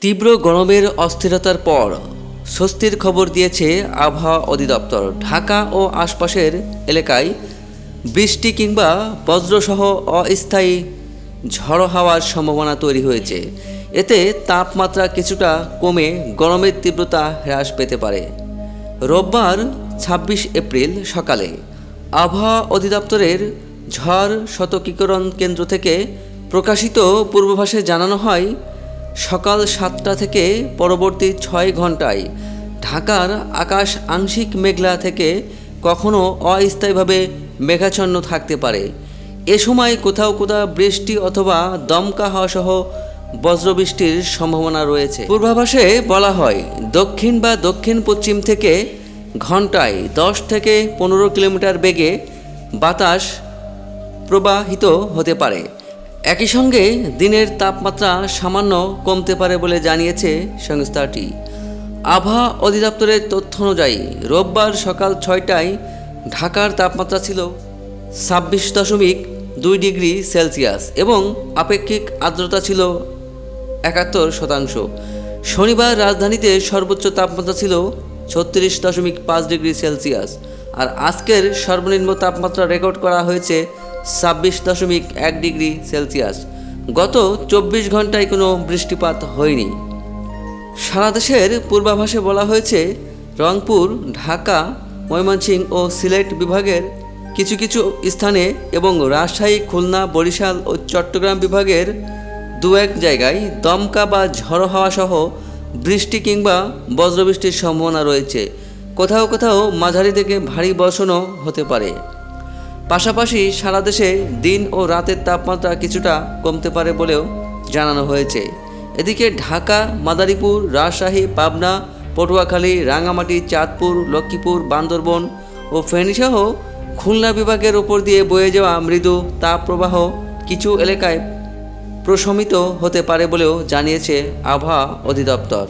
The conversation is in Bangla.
তীব্র গরমের অস্থিরতার পর স্বস্তির খবর দিয়েছে আবহাওয়া অধিদপ্তর। ঢাকা ও আশপাশের এলাকায় বৃষ্টি কিংবা বজ্রসহ অস্থায়ী ঝড়ো হাওয়ার সম্ভাবনা তৈরি হয়েছে। এতে তাপমাত্রা কিছুটা কমে গরমের তীব্রতা হ্রাস পেতে পারে। রোববার ২৬ এপ্রিল সকালে আবহাওয়া অধিদপ্তরের ঝড় সতর্কীকরণ কেন্দ্র থেকে প্রকাশিত পূর্বাভাসে জানানো হয়, সকাল ৭টা থেকে পরবর্তী ৬ ঘন্টায় ঢাকার আকাশ আংশিক মেঘলা থেকে কখনো অস্থায়ীভাবে মেঘাচ্ছন্ন থাকতে পারে। এ সময় কোথাও কোথাও বৃষ্টি অথবা দমকা হাওয়া সহ বজ্রবৃষ্টির সম্ভাবনা রয়েছে। পূর্বাভাসে বলা হয়, দক্ষিণ বা দক্ষিণ পশ্চিম থেকে ঘন্টায় ১০ থেকে ১৫ কিলোমিটার বেগে বাতাস প্রবাহিত হতে পারে। একই সঙ্গে দিনের তাপমাত্রা সামান্য কমতে পারে বলে জানিয়েছে সংস্থাটি। আবহাওয়া অধিদপ্তরের তথ্য অনুযায়ী রোববার সকাল ৬টায় ঢাকার তাপমাত্রা ছিল ২৬.২ ডিগ্রি সেলসিয়াস এবং আপেক্ষিক আর্দ্রতা ছিল ৭১%। শনিবার রাজধানীতে সর্বোচ্চ তাপমাত্রা ছিল ৩৬.৫ ডিগ্রি সেলসিয়াস, আর আজকের সর্বনিম্ন তাপমাত্রা রেকর্ড করা হয়েছে ২৬.১ ডিগ্রি সেলসিয়াস। গত ২৪ ঘন্টায় কোনো বৃষ্টিপাত হয়নি। সারা দেশের পূর্বাভাসে বলা হয়েছে, রংপুর, ঢাকা, ময়মনসিংহ ও সিলেট বিভাগের কিছু কিছু স্থানে এবং রাজশাহী, খুলনা, বরিশাল ও চট্টগ্রাম বিভাগের দু-এক জায়গায় দমকা বা ঝড়ো হাওয়া সহ বৃষ্টি কিংবা বজ্রবৃষ্টির সম্ভাবনা রয়েছে। কোথাও কোথাও মাঝারি থেকে ভারী বর্ষণও হতে পারে। পাশাপাশি সারা দেশে দিন ও রাতের তাপমাত্রা কিছুটা কমতে পারে বলেও জানানো হয়েছে। এদিকে ঢাকা, মাদারীপুর, রাজশাহী, পাবনা, পটুয়াখালী, রাঙামাটি, চাঁদপুর, লক্ষ্মীপুর, বান্দরবন ও ফেনীসহ খুলনা বিভাগের ওপর দিয়ে বয়ে যাওয়া মৃদু তাপপ্রবাহ কিছু এলাকায় প্রশমিত হতে পারে বলেও জানিয়েছে আবহাওয়া অধিদপ্তর।